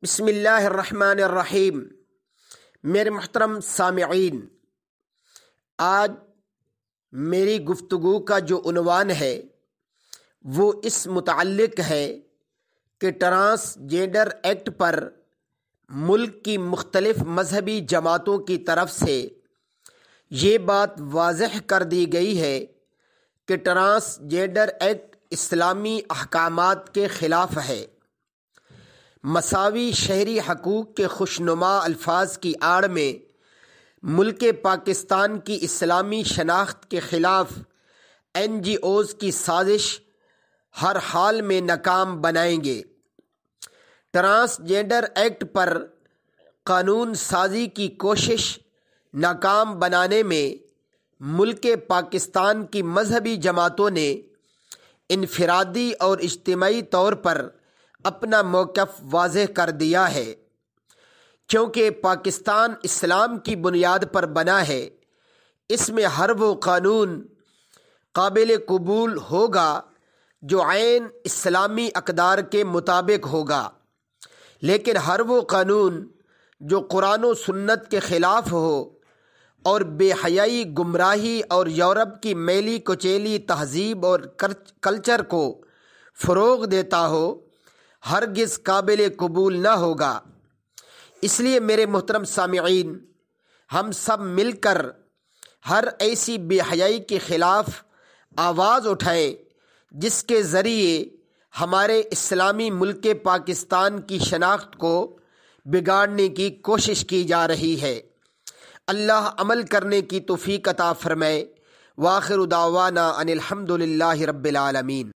بسم اللہ الرحمن الرحیم۔ میرے محترم سامعین، آج میری گفتگو کا جو عنوان ہے وہ اس متعلق ہے کہ ٹرانسجینڈر ایکٹ پر ملک کی مختلف مذہبی جماعتوں کی طرف سے یہ بات واضح کر دی گئی ہے کہ ٹرانسجینڈر ایکٹ اسلامی احکامات کے خلاف ہے۔ مساوی شہری حقوق کے خوشنما الفاظ کی آڑ میں ملک پاکستان کی اسلامی شناخت کے خلاف NGOs کی سازش ہر حال میں ناکام بنائیں گے۔ ٹرانسجینڈر ایکٹ پر قانون سازی کی کوشش ناکام بنانے میں ملک پاکستان کی مذہبی جماعتوں نے انفرادی اور اجتماعی طور پر اپنا موقف واضح کر دیا ہے، کیونکہ پاکستان اسلام کی بنیاد پر بنا ہے۔ اس میں ہر وہ قانون قابل قبول ہوگا جو عین اسلامی اقدار کے مطابق ہوگا، لیکن ہر وہ قانون جو قرآن و سنت کے خلاف ہو اور بے حیائی، گمراہی اور یورپ کی میلی کچیلی تہذیب اور کلچر کو فروغ دیتا ہو، ہرگز قابل قبول نہ ہوگا۔ اس لیے میرے محترم سامعین، ہم سب مل کر ہر ایسی بے حیائی کے خلاف آواز اٹھائیں جس کے ذریعے ہمارے اسلامی ملک پاکستان کی شناخت کو بگاڑنے کی کوشش کی جا رہی ہے۔ اللہ عمل کرنے کی توفیق عطا فرمائے۔ وآخر دعوانا ان الحمد للہ رب العالمین۔